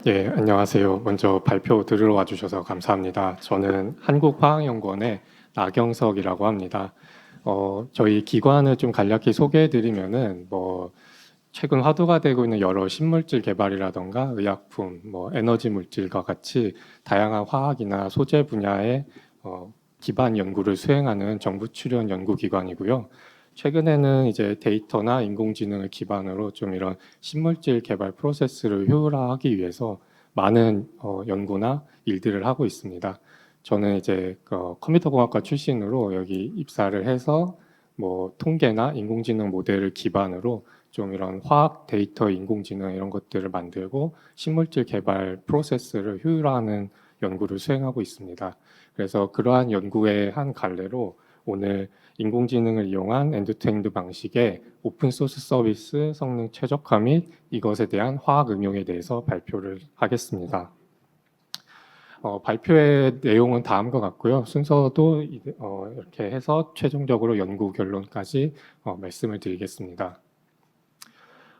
예, 안녕하세요. 먼저 발표 들으러 와주셔서 감사합니다. 저는 한국화학연구원의 나경석이라고 합니다. 저희 기관을 좀 간략히 소개해드리면은 최근 화두가 되고 있는 여러 신물질 개발이라던가 의약품, 에너지 물질과 같이 다양한 화학이나 소재 분야의 기반 연구를 수행하는 정부 출연 연구기관이고요. 최근에는 이제 데이터나 인공지능을 기반으로 좀 이런 신물질 개발 프로세스를 효율화하기 위해서 많은 연구나 일들을 하고 있습니다. 저는 이제 컴퓨터공학과 출신으로 여기 입사를 해서 통계나 인공지능 모델을 기반으로 좀 이런 화학 데이터 인공지능 이런 것들을 만들고 신물질 개발 프로세스를 효율화하는 연구를 수행하고 있습니다. 그래서 그러한 연구의 한 갈래로 오늘 인공지능을 이용한 엔드투엔드 방식의 오픈소스 서비스 성능 최적화 및 이것에 대한 화학 응용에 대해서 발표를 하겠습니다. 발표의 내용은 다음과 같고요. 순서도 이렇게 해서 최종적으로 연구 결론까지 말씀을 드리겠습니다.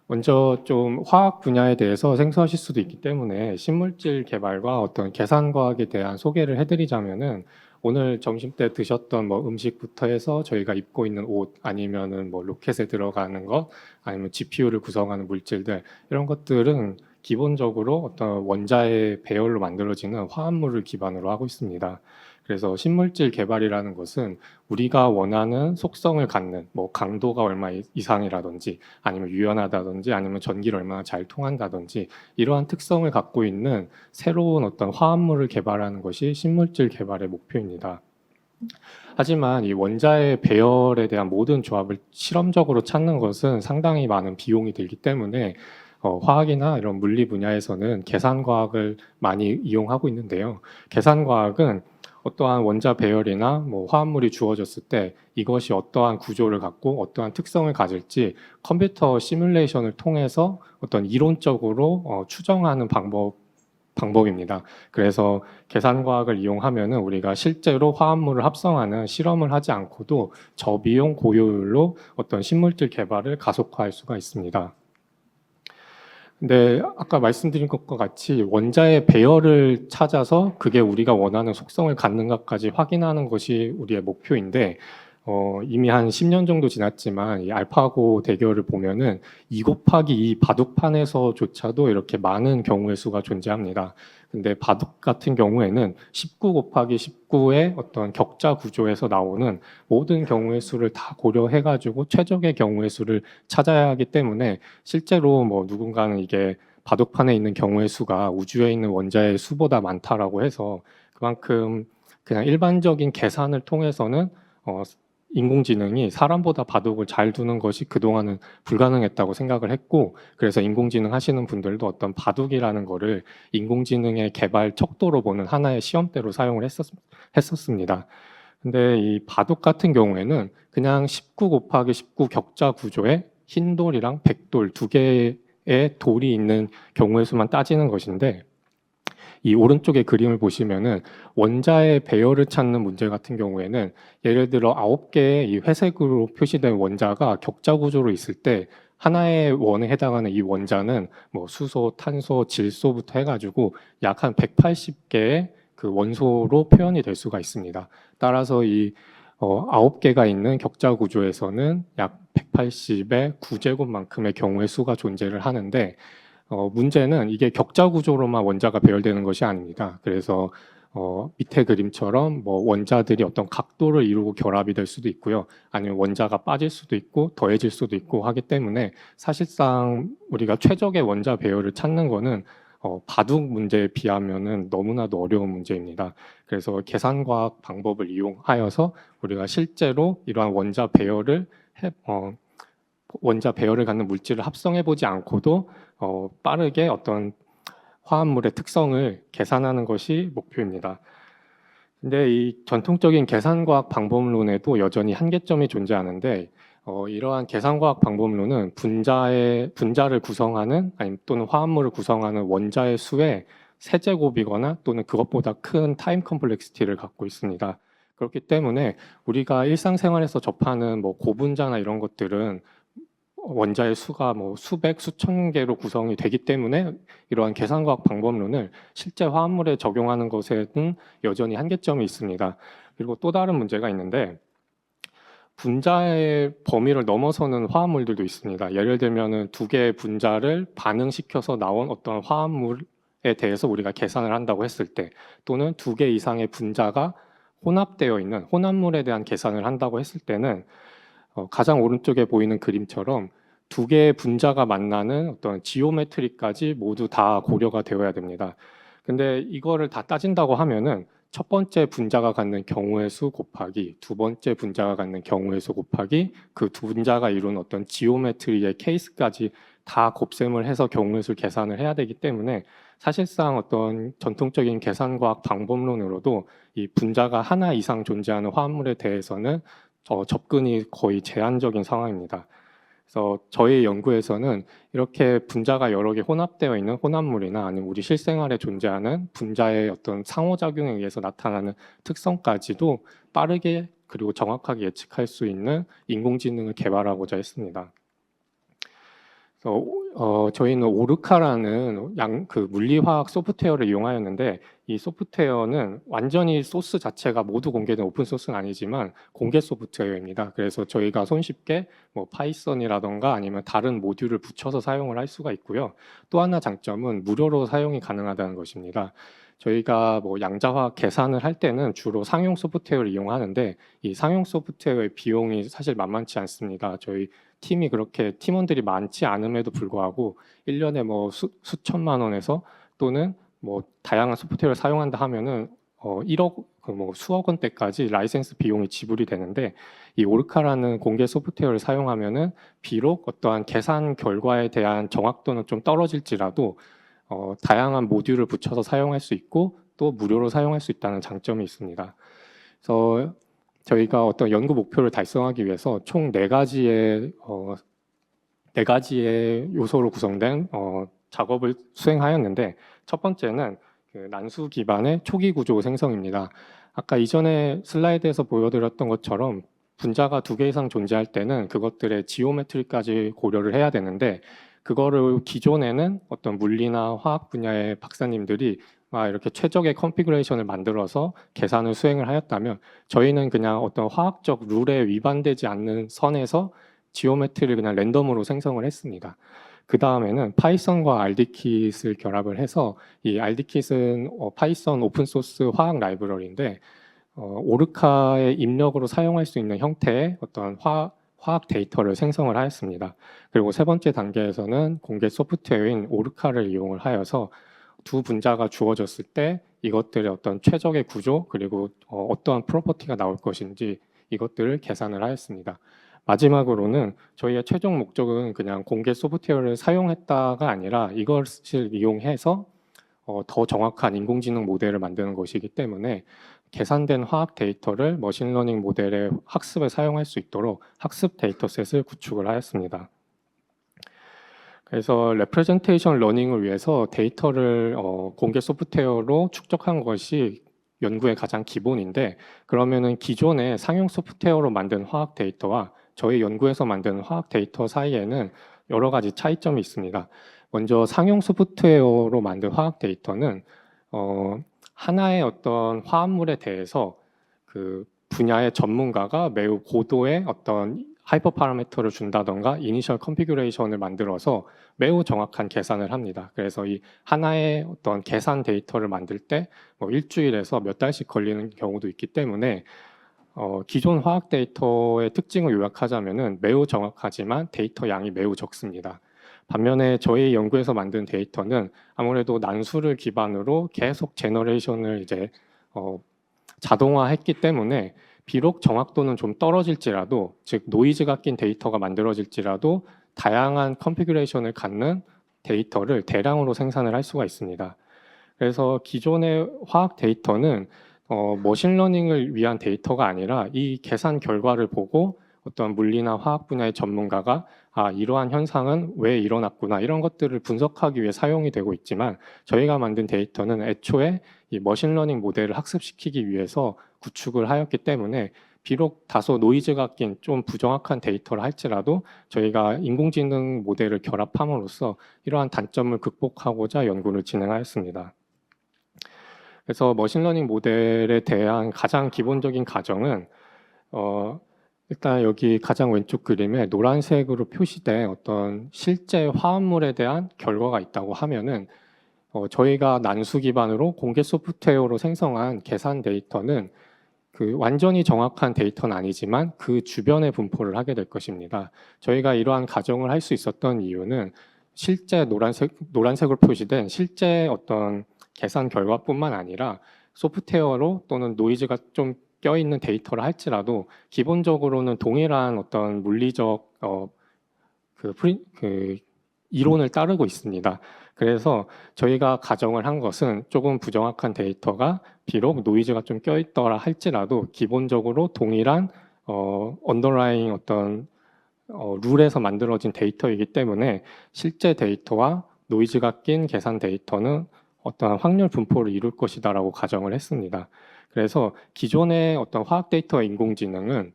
먼저 좀 화학 분야에 대해서 생소하실 수도 있기 때문에 신물질 개발과 어떤 계산과학에 대한 소개를 해드리자면은 오늘 점심 때 드셨던 음식부터 해서 저희가 입고 있는 옷 아니면은 로켓에 들어가는 것 아니면 GPU를 구성하는 물질들 이런 것들은 기본적으로 어떤 원자의 배열로 만들어지는 화합물을 기반으로 하고 있습니다. 그래서 신물질 개발이라는 것은 우리가 원하는 속성을 갖는 강도가 얼마 이상이라든지 아니면 유연하다든지 아니면 전기를 얼마나 잘 통한다든지 이러한 특성을 갖고 있는 새로운 어떤 화합물을 개발하는 것이 신물질 개발의 목표입니다. 하지만 이 원자의 배열에 대한 모든 조합을 실험적으로 찾는 것은 상당히 많은 비용이 들기 때문에 화학이나 이런 물리 분야에서는 계산과학을 많이 이용하고 있는데요. 계산과학은 어떠한 원자 배열이나 화합물이 주어졌을 때 이것이 어떠한 구조를 갖고 어떠한 특성을 가질지 컴퓨터 시뮬레이션을 통해서 어떤 이론적으로 추정하는 방법입니다. 그래서 계산과학을 이용하면은 우리가 실제로 화합물을 합성하는 실험을 하지 않고도 저비용 고효율로 어떤 신물질 개발을 가속화할 수가 있습니다. 근데 아까 말씀드린 것과 같이 원자의 배열을 찾아서 그게 우리가 원하는 속성을 갖는가까지 확인하는 것이 우리의 목표인데 이미 한 10년 정도 지났지만 이 알파고 대결을 보면은 2 곱하기 2 바둑판에서조차도 이렇게 많은 경우의 수가 존재합니다. 근데 바둑 같은 경우에는 19 곱하기 19의 어떤 격자 구조에서 나오는 모든 경우의 수를 다 고려해가지고 최적의 경우의 수를 찾아야 하기 때문에 실제로 누군가는 이게 바둑판에 있는 경우의 수가 우주에 있는 원자의 수보다 많다라고 해서 그만큼 그냥 일반적인 계산을 통해서는 인공지능이 사람보다 바둑을 잘 두는 것이 그동안은 불가능했다고 생각을 했고 그래서 인공지능 하시는 분들도 어떤 바둑이라는 거를 인공지능의 개발 척도로 보는 하나의 시험대로 사용을 했었습니다. 근데 이 바둑 같은 경우에는 그냥 19 곱하기 19 격자 구조에 흰 돌이랑 백돌 두 개의 돌이 있는 경우의 수만 따지는 것인데 이 오른쪽의 그림을 보시면은 원자의 배열을 찾는 문제 같은 경우에는 예를 들어 9개의 이 회색으로 표시된 원자가 격자 구조로 있을 때 하나의 원에 해당하는 이 원자는 수소, 탄소, 질소부터 해가지고 약 한 180개의 그 원소로 표현이 될 수가 있습니다. 따라서 이 9개가 있는 격자 구조에서는 약 180의 9제곱만큼의 경우의 수가 존재를 하는데 문제는 이게 격자 구조로만 원자가 배열되는 것이 아닙니다. 그래서 밑에 그림처럼 원자들이 어떤 각도를 이루고 결합이 될 수도 있고요. 아니면 원자가 빠질 수도 있고 더해질 수도 있고 하기 때문에 사실상 우리가 최적의 원자 배열을 찾는 거는 바둑 문제에 비하면은 너무나도 어려운 문제입니다. 그래서 계산과학 방법을 이용하여서 우리가 실제로 이러한 원자 배열을 갖는 물질을 합성해 보지 않고도 빠르게 어떤 화합물의 특성을 계산하는 것이 목표입니다. 근데 이 전통적인 계산과학 방법론에도 여전히 한계점이 존재하는데 이러한 계산과학 방법론은 분자를 구성하는 아니면 또는 화합물을 구성하는 원자의 수의 세제곱이거나 또는 그것보다 큰 타임 컴플렉시티를 갖고 있습니다. 그렇기 때문에 우리가 일상생활에서 접하는 고분자나 이런 것들은 원자의 수가 뭐 수백, 수천 개로 구성이 되기 때문에 이러한 계산과학 방법론을 실제 화합물에 적용하는 것에는 여전히 한계점이 있습니다. 그리고 또 다른 문제가 있는데 분자의 범위를 넘어서는 화합물들도 있습니다. 예를 들면은 두 개의 분자를 반응시켜서 나온 어떤 화합물에 대해서 우리가 계산을 한다고 했을 때, 또는 두 개 이상의 분자가 혼합되어 있는 혼합물에 대한 계산을 한다고 했을 때는 가장 오른쪽에 보이는 그림처럼 두 개의 분자가 만나는 어떤 지오메트리까지 모두 다 고려가 되어야 됩니다. 근데 이거를 다 따진다고 하면은 첫 번째 분자가 갖는 경우의 수 곱하기 두 번째 분자가 갖는 경우의 수 곱하기 그 두 분자가 이룬 어떤 지오메트리의 케이스까지 다 곱셈을 해서 경우의 수를 계산을 해야 되기 때문에 사실상 어떤 전통적인 계산과학 방법론으로도 이 분자가 하나 이상 존재하는 화합물에 대해서는 접근이 거의 제한적인 상황입니다. 그래서 저희 연구에서는 이렇게 분자가 여러 개 혼합되어 있는 혼합물이나 아니면 우리 실생활에 존재하는 분자의 어떤 상호작용에 의해서 나타나는 특성까지도 빠르게 그리고 정확하게 예측할 수 있는 인공지능을 개발하고자 했습니다. 저희는 오르카라는 그 물리화학 소프트웨어를 이용하였는데 이 소프트웨어는 완전히 소스 자체가 모두 공개된 오픈 소스는 아니지만 공개 소프트웨어입니다. 그래서 저희가 손쉽게 뭐 파이썬이라던가 아니면 다른 모듈을 붙여서 사용을 할 수가 있고요. 또 하나 장점은 무료로 사용이 가능하다는 것입니다. 저희가 뭐 양자화학 계산을 할 때는 주로 상용 소프트웨어를 이용하는데 이 상용 소프트웨어의 비용이 사실 만만치 않습니다. 저희 팀이 그렇게 팀원들이 많지 않음에도 불구하고 1년에 뭐 수천만 원에서 또는 뭐 다양한 소프트웨어를 사용한다 하면은 1억 뭐 수억 원대까지 라이센스 비용이 지불이 되는데 이 오르카라는 공개 소프트웨어를 사용하면은 비록 어떠한 계산 결과에 대한 정확도는 좀 떨어질지라도 다양한 모듈을 붙여서 사용할 수 있고 또 무료로 사용할 수 있다는 장점이 있습니다. 그래서 저희가 어떤 연구 목표를 달성하기 위해서 총 네 가지의 요소로 구성된 작업을 수행하였는데 첫 번째는 그 난수 기반의 초기 구조 생성입니다. 아까 이전에 슬라이드에서 보여드렸던 것처럼 분자가 두 개 이상 존재할 때는 그것들의 지오메트리까지 고려를 해야 되는데 그거를 기존에는 어떤 물리나 화학 분야의 박사님들이 이렇게 최적의 컨피그레이션을 만들어서 계산을 수행을 하였다면 저희는 그냥 어떤 화학적 룰에 위반되지 않는 선에서 지오메트리를 그냥 랜덤으로 생성을 했습니다. 그 다음에는 파이썬과 RDKit을 결합을 해서 이 RDKit은 파이썬 오픈소스 화학 라이브러리인데 오르카의 입력으로 사용할 수 있는 형태의 어떤 화학 데이터를 생성을 하였습니다. 그리고 세 번째 단계에서는 공개 소프트웨어인 오르카를 이용을 하여서 두 분자가 주어졌을 때 이것들의 어떤 최적의 구조 그리고 어떠한 프로퍼티가 나올 것인지 이것들을 계산을 하였습니다. 마지막으로는 저희의 최종 목적은 그냥 공개 소프트웨어를 사용했다가 아니라 이것을 이용해서 더 정확한 인공지능 모델을 만드는 것이기 때문에 계산된 화학 데이터를 머신러닝 모델의 학습에 사용할 수 있도록 학습 데이터셋을 구축을 하였습니다. 그래서 레프레젠테이션 러닝을 위해서 데이터를 공개 소프트웨어로 축적한 것이 연구의 가장 기본인데 그러면은 기존의 상용 소프트웨어로 만든 화학 데이터와 저희 연구에서 만든 화학 데이터 사이에는 여러 가지 차이점이 있습니다. 먼저 상용 소프트웨어로 만든 화학 데이터는 하나의 어떤 화합물에 대해서 그 분야의 전문가가 매우 고도의 어떤 하이퍼 파라미터를 준다던가 이니셜 컨피규레이션을 만들어서 매우 정확한 계산을 합니다. 그래서 이 하나의 어떤 계산 데이터를 만들 때 뭐 일주일에서 몇 달씩 걸리는 경우도 있기 때문에 기존 화학 데이터의 특징을 요약하자면은 매우 정확하지만 데이터 양이 매우 적습니다. 반면에 저희 연구에서 만든 데이터는 아무래도 난수를 기반으로 계속 제너레이션을 이제 자동화했기 때문에 비록 정확도는 좀 떨어질지라도 즉 노이즈가 낀 데이터가 만들어질지라도 다양한 컨피규레이션을 갖는 데이터를 대량으로 생산을 할 수가 있습니다. 그래서 기존의 화학 데이터는 머신러닝을 위한 데이터가 아니라 이 계산 결과를 보고 어떤 물리나 화학 분야의 전문가가 이러한 현상은 왜 일어났구나 이런 것들을 분석하기 위해 사용이 되고 있지만 저희가 만든 데이터는 애초에 이 머신러닝 모델을 학습시키기 위해서 구축을 하였기 때문에 비록 다소 노이즈가 낀 좀 부정확한 데이터를 할지라도 저희가 인공지능 모델을 결합함으로써 이러한 단점을 극복하고자 연구를 진행하였습니다. 그래서 머신러닝 모델에 대한 가장 기본적인 가정은 일단 여기 가장 왼쪽 그림에 노란색으로 표시된 어떤 실제 화합물에 대한 결과가 있다고 하면은 저희가 난수 기반으로 공개 소프트웨어로 생성한 계산 데이터는 그 완전히 정확한 데이터는 아니지만 그 주변의 분포를 하게 될 것입니다. 저희가 이러한 가정을 할 수 있었던 이유는 실제 노란색으로 표시된 실제 어떤 계산 결과뿐만 아니라 소프트웨어로 또는 노이즈가 좀 껴있는 데이터를 할지라도 기본적으로는 동일한 어떤 물리적 그 이론을 따르고 있습니다. 그래서 저희가 가정을 한 것은 조금 부정확한 데이터가 비록 노이즈가 좀 껴있더라 할지라도 기본적으로 동일한 언더라잉 어떤 룰에서 만들어진 데이터이기 때문에 실제 데이터와 노이즈가 낀 계산 데이터는 어떤 확률 분포를 이룰 것이다라고 가정을 했습니다. 그래서 기존의 어떤 화학 데이터와 인공지능은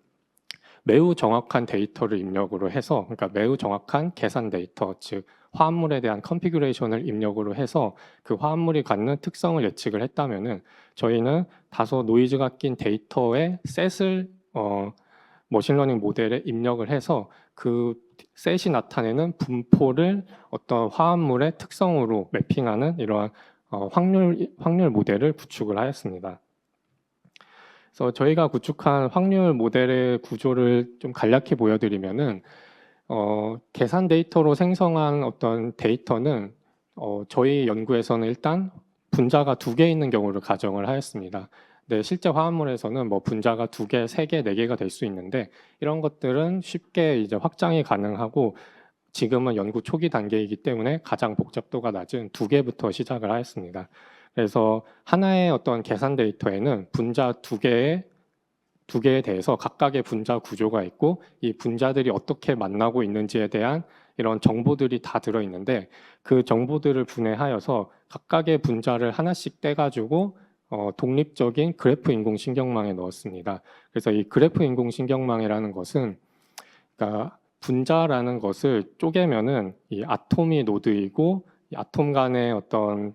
매우 정확한 데이터를 입력으로 해서, 그러니까 매우 정확한 계산 데이터, 즉 화합물에 대한 컨피규레이션을 입력으로 해서 그 화합물이 갖는 특성을 예측을 했다면은 저희는 다소 노이즈가 낀 데이터의 셋을 머신러닝 모델에 입력을 해서 그 셋이 나타내는 분포를 어떤 화합물의 특성으로 매핑하는 이러한 확률 모델을 구축을 하였습니다. 그래서 저희가 구축한 확률 모델의 구조를 좀 간략히 보여드리면은 계산 데이터로 생성한 어떤 데이터는 저희 연구에서는 일단 분자가 2개 있는 경우를 가정을 하였습니다. 네, 실제 화합물에서는 뭐 분자가 2개, 3개, 4개가 될 수 있는데 이런 것들은 쉽게 이제 확장이 가능하고 지금은 연구 초기 단계이기 때문에 가장 복잡도가 낮은 2개부터 시작을 하였습니다. 그래서 하나의 어떤 계산 데이터에는 분자 2개에 대해서 각각의 분자 구조가 있고 이 분자들이 어떻게 만나고 있는지에 대한 이런 정보들이 다 들어있는데 그 정보들을 분해하여서 각각의 분자를 하나씩 떼가지고 독립적인 그래프 인공신경망에 넣었습니다. 그래서 이 그래프 인공신경망이라는 것은 그러니까 분자라는 것을 쪼개면은 이 아톰이 노드이고 이 아톰 간의 어떤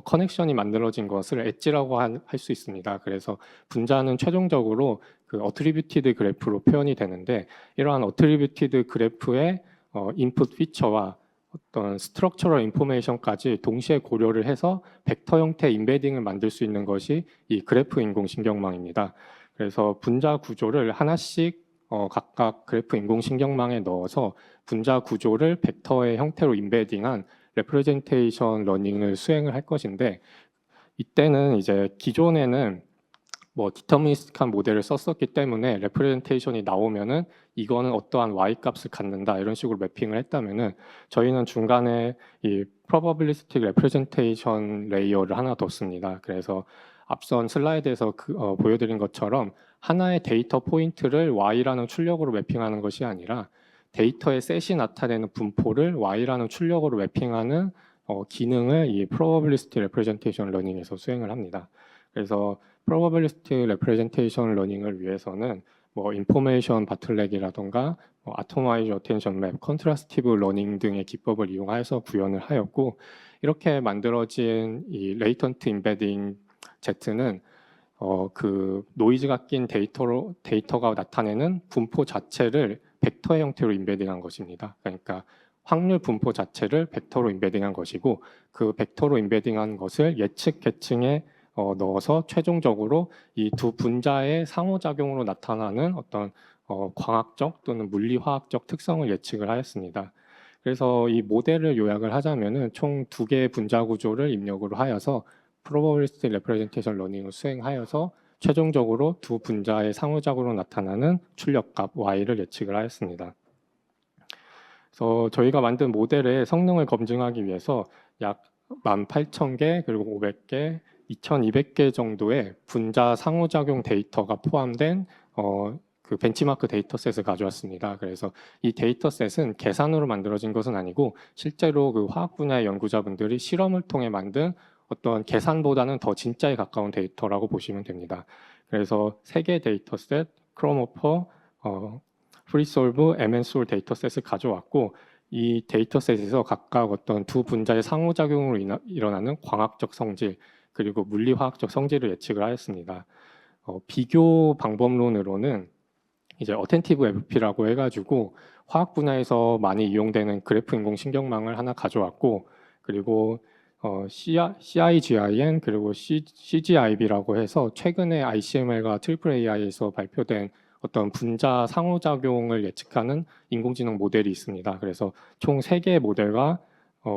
커넥션이 만들어진 것을 엣지라고 할 수 있습니다. 그래서 분자는 최종적으로 그 어트리뷰티드 그래프로 표현이 되는데 이러한 어트리뷰티드 그래프의 인풋 피처와 어떤 스트럭처럴 인포메이션까지 동시에 고려를 해서 벡터 형태 인베딩을 만들 수 있는 것이 이 그래프 인공신경망입니다. 그래서 분자 구조를 하나씩 각각 그래프 인공신경망에 넣어서 분자 구조를 벡터의 형태로 인베딩한 레프레젠테이션 러닝을 수행을 할 것인데 이때는 이제 기존에는 뭐 디터미니스틱한 모델을 썼었기 때문에 레프레젠테이션이 나오면은 이거는 어떠한 y 값을 갖는다 이런 식으로 매핑을 했다면은 저희는 중간에 이 probabilistic representation 레이어를 하나 뒀습니다. 그래서 앞선 슬라이드에서 보여드린 것처럼 하나의 데이터 포인트를 y라는 출력으로 매핑하는 것이 아니라 데이터의 셋이 나타내는 분포를 y라는 출력으로 매핑하는 기능을 이 probabilistic representation learning에서 수행을 합니다. 그래서 probabilistic representation learning을 위해서는 뭐 information bottleneck이라던가 atomized attention map, contrastive learning 등의 기법을 이용해서 구현을 하였고 이렇게 만들어진 이 latent embedding Z는 그 노이즈가 낀 데이터가 나타내는 분포 자체를 벡터의 형태로 인베딩한 것입니다. 그러니까 확률 분포 자체를 벡터로 인베딩한 것이고 그 벡터로 인베딩한 것을 예측 계층에 넣어서 최종적으로 이 두 분자의 상호작용으로 나타나는 어떤 광학적 또는 물리화학적 특성을 예측을 하였습니다. 그래서 이 모델을 요약을 하자면은 총 2개의 분자 구조를 입력으로 하여서 probabilistic representation learning을 수행하여서 최종적으로 두 분자의 상호작용으로 나타나는 출력값 y를 예측을 하였습니다. 그래서 저희가 만든 모델의 성능을 검증하기 위해서 약 18,000개 그리고 500개, 2,200개 정도의 분자 상호작용 데이터가 포함된 그 벤치마크 데이터셋을 가져왔습니다. 그래서 이 데이터셋은 계산으로 만들어진 것은 아니고 실제로 그 화학 분야의 연구자분들이 실험을 통해 만든 어떤 계산보다는 더 진짜에 가까운 데이터라고 보시면 됩니다. 그래서 3개 데이터셋 크롬오퍼, 프리솔브, MN솔 데이터셋을 가져왔고 이 데이터셋에서 각각 어떤 두 분자의 상호작용으로 일어나는 광학적 성질 그리고 물리화학적 성질을 예측을 하였습니다. 비교 방법론으로는 이제 어텐티브 FP라고 해가지고 화학 분야에서 많이 이용되는 그래프 인공신경망을 하나 가져왔고 그리고 CIGIN 그리고 CGIB라고 해서 최근에 ICML과 트리플 AI에서 발표된 어떤 분자 상호작용을 예측하는 인공지능 모델이 있습니다. 그래서 총 3개의 모델과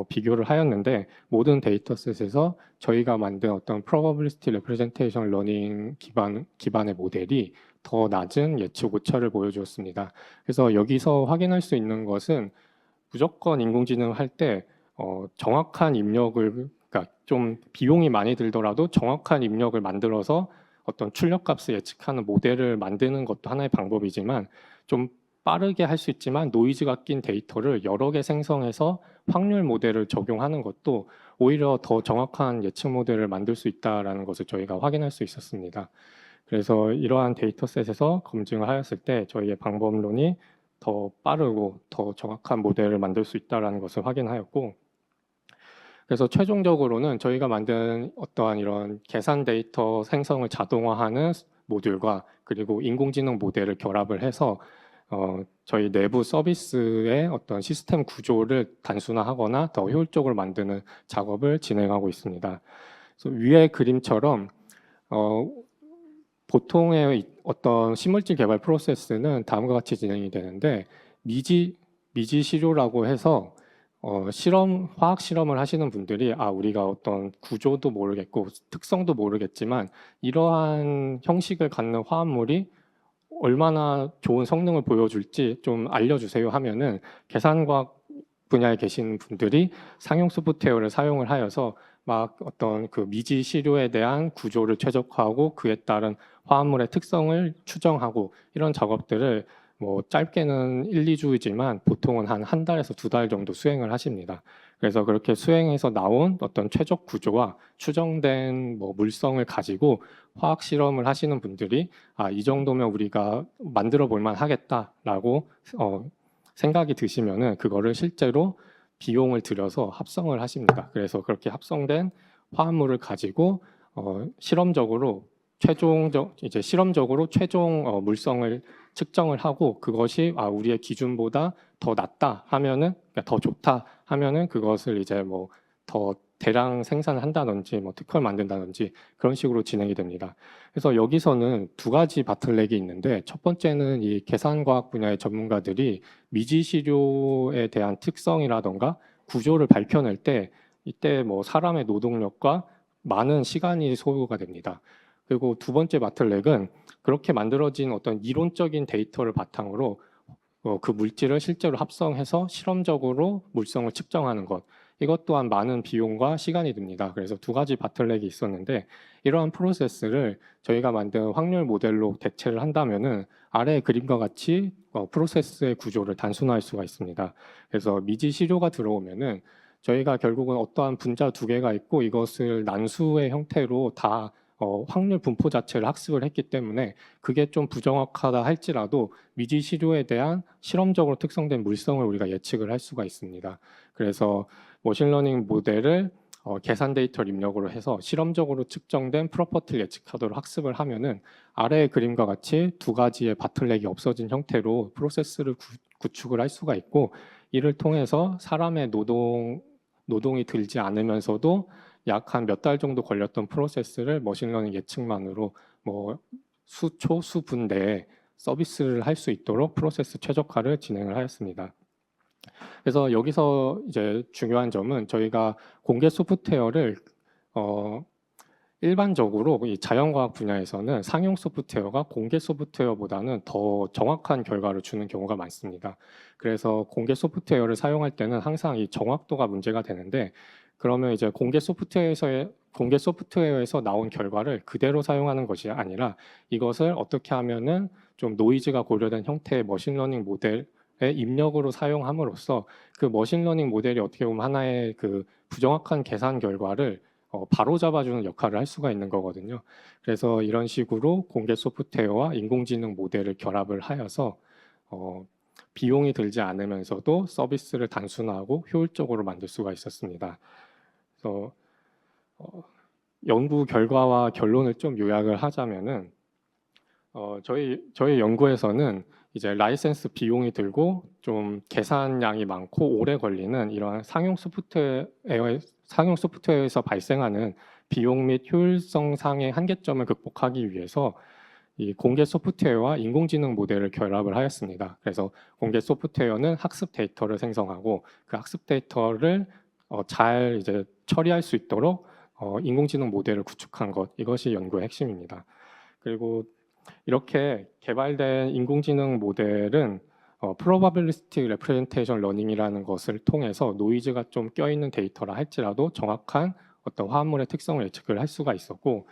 비교를 하였는데 모든 데이터셋에서 저희가 만든 어떤 Probability Representation Learning 기반의 모델이 더 낮은 예측 오차를 보여주었습니다. 그래서 여기서 확인할 수 있는 것은 무조건 인공지능 할 때 정확한 입력을 그러니까 좀 비용이 많이 들더라도 정확한 입력을 만들어서 어떤 출력값을 예측하는 모델을 만드는 것도 하나의 방법이지만 좀 빠르게 할 수 있지만 노이즈가 낀 데이터를 여러 개 생성해서 확률 모델을 적용하는 것도 오히려 더 정확한 예측 모델을 만들 수 있다는 것을 저희가 확인할 수 있었습니다. 그래서 이러한 데이터셋에서 검증을 하였을 때 저희의 방법론이 더 빠르고 더 정확한 모델을 만들 수 있다는 것을 확인하였고 그래서 최종적으로는 저희가 만든 어떠한 이런 계산 데이터 생성을 자동화하는 모듈과 그리고 인공지능 모델을 결합을 해서 저희 내부 서비스의 어떤 시스템 구조를 단순화하거나 더 효율적으로 만드는 작업을 진행하고 있습니다. 그래서 위의 그림처럼 보통의 어떤 신물질 개발 프로세스는 다음과 같이 진행이 되는데 미지 시료라고 해서 화학 실험을 하시는 분들이 우리가 어떤 구조도 모르겠고 특성도 모르겠지만 이러한 형식을 갖는 화합물이 얼마나 좋은 성능을 보여줄지 좀 알려주세요 하면은 계산과학 분야에 계신 분들이 상용 소프트웨어를 사용을 하여서 막 어떤 그 미지 시료에 대한 구조를 최적화하고 그에 따른 화합물의 특성을 추정하고 이런 작업들을 뭐 짧게는 1, 2주이지만 보통은 한 달에서 2달 정도 수행을 하십니다. 그래서 그렇게 수행해서 나온 어떤 최적 구조와 추정된 뭐 물성을 가지고 화학 실험을 하시는 분들이 이 정도면 우리가 만들어 볼 만 하겠다라고 생각이 드시면은 그거를 실제로 비용을 들여서 합성을 하십니다. 그래서 그렇게 합성된 화합물을 가지고 실험적으로 최종 물성을 측정을 하고 그것이 우리의 기준보다 더 낫다 하면은 그러니까 더 좋다 하면은 그것을 이제 뭐 더 대량 생산한다든지 뭐 특허를 만든다든지 그런 식으로 진행이 됩니다. 그래서 여기서는 2가지 바틀렉이 있는데 첫 번째는 이 계산과학 분야의 전문가들이 미지 시료에 대한 특성이라던가 구조를 밝혀낼 때 이때 뭐 사람의 노동력과 많은 시간이 소요가 됩니다. 그리고 2번째 바틀렉은 그렇게 만들어진 어떤 이론적인 데이터를 바탕으로 그 물질을 실제로 합성해서 실험적으로 물성을 측정하는 것. 이것 또한 많은 비용과 시간이 듭니다. 그래서 2가지 바틀렉이 있었는데 이러한 프로세스를 저희가 만든 확률 모델로 대체를 한다면은 아래의 그림과 같이 프로세스의 구조를 단순화할 수가 있습니다. 그래서 미지 시료가 들어오면은 저희가 결국은 어떠한 분자 2개가 있고 이것을 난수의 형태로 다 확률 분포 자체를 학습을 했기 때문에 그게 좀 부정확하다 할지라도 미지 시료에 대한 실험적으로 특성된 물성을 우리가 예측을 할 수가 있습니다. 그래서 머신러닝 모델을 계산 데이터를 입력으로 해서 실험적으로 측정된 프로퍼티를 예측하도록 학습을 하면은 아래의 그림과 같이 2가지의 바틀렉이 없어진 형태로 프로세스를 구축을 할 수가 있고 이를 통해서 사람의 노동이 들지 않으면서도 약 한 몇 달 정도 걸렸던 프로세스를 머신러닝 예측만으로 뭐 수초, 수분 내에 서비스를 할 수 있도록 프로세스 최적화를 진행을 하였습니다. 그래서 여기서 이제 중요한 점은 저희가 공개 소프트웨어를 일반적으로 이 자연과학 분야에서는 상용 소프트웨어가 공개 소프트웨어보다는 더 정확한 결과를 주는 경우가 많습니다. 그래서 공개 소프트웨어를 사용할 때는 항상 이 정확도가 문제가 되는데 그러면 이제 공개 소프트웨어에서 나온 결과를 그대로 사용하는 것이 아니라 이것을 어떻게 하면은 좀 노이즈가 고려된 형태의 머신러닝 모델의 입력으로 사용함으로써 그 머신러닝 모델이 어떻게 보면 하나의 그 부정확한 계산 결과를 바로 잡아주는 역할을 할 수가 있는 거거든요. 그래서 이런 식으로 공개 소프트웨어와 인공지능 모델을 결합을 하여서 비용이 들지 않으면서도 서비스를 단순화하고 효율적으로 만들 수가 있었습니다. 그래서 연구 결과와 결론을 좀 요약을 하자면은 저희 연구에서는 이제 라이센스 비용이 들고 좀 계산량이 많고 오래 걸리는 이러한 상용 소프트웨어에서 발생하는 비용 및 효율성 상의 한계점을 극복하기 위해서 이 공개 소프트웨어와 인공지능 모델을 결합을 하였습니다. 그래서 공개 소프트웨어는 학습 데이터를 생성하고 그 학습 데이터를 잘 이제 처리할 수 있도록 인공지능 모델을 구축한 것, 이것이 연구의 핵심입니다. 그리고 이렇게 개발된 인공지능 모델은 probabilistic representation learning이라는 것을 통해서 노이즈가 좀 껴있는 데이터라 할지라도 정확한 어떤 화합물의 특성을 예측을 할 수가 있었고,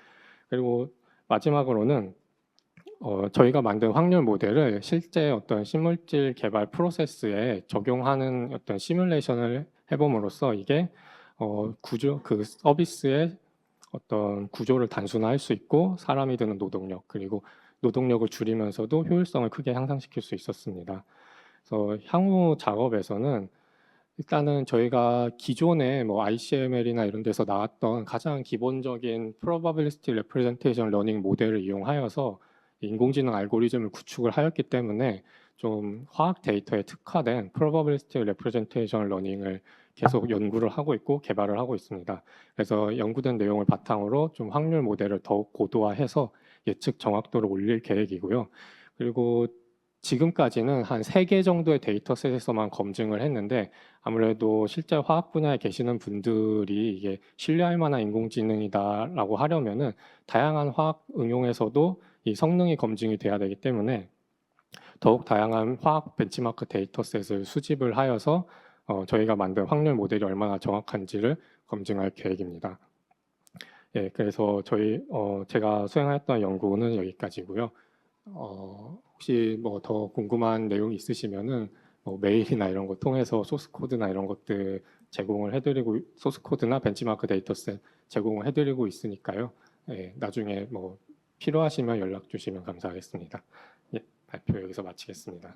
그리고 마지막으로는 저희가 만든 확률 모델을 실제 어떤 신물질 개발 프로세스에 적용하는 어떤 시뮬레이션을 해봄으로써 이게 그 서비스의 어떤 구조를 단순화할 수 있고 사람이 드는 노동력 그리고 노동력을 줄이면서도 효율성을 크게 향상시킬 수 있었습니다. 그래서 향후 작업에서는 일단은 저희가 기존에 뭐 ICML이나 이런 데서 나왔던 가장 기본적인 Probabilistic Representation Learning 모델을 이용하여서 인공지능 알고리즘을 구축을 하였기 때문에 좀 화학 데이터에 특화된 Probabilistic Representation Learning을 계속 연구를 하고 있고 개발을 하고 있습니다. 그래서 연구된 내용을 바탕으로 좀 확률 모델을 더욱 고도화해서 예측 정확도를 올릴 계획이고요. 그리고 지금까지는 한 3개 정도의 데이터셋에서만 검증을 했는데 아무래도 실제 화학 분야에 계시는 분들이 이게 신뢰할 만한 인공지능이다라고 하려면은 다양한 화학 응용에서도 이 성능이 검증이 돼야 되기 때문에 더욱 다양한 화학 벤치마크 데이터셋을 수집을 하여서 저희가 만든 확률 모델이 얼마나 정확한지를 검증할 계획입니다. 예, 그래서 제가 수행하였던 연구는 여기까지고요. 혹시 뭐 더 궁금한 내용이 있으시면은 뭐 메일이나 이런 거 통해서 소스 코드나 이런 것들 제공을 해드리고 소스 코드나 벤치마크 데이터셋 제공을 해드리고 있으니까요. 예, 나중에 뭐 필요하시면 연락 주시면 감사하겠습니다. 예, 발표 여기서 마치겠습니다.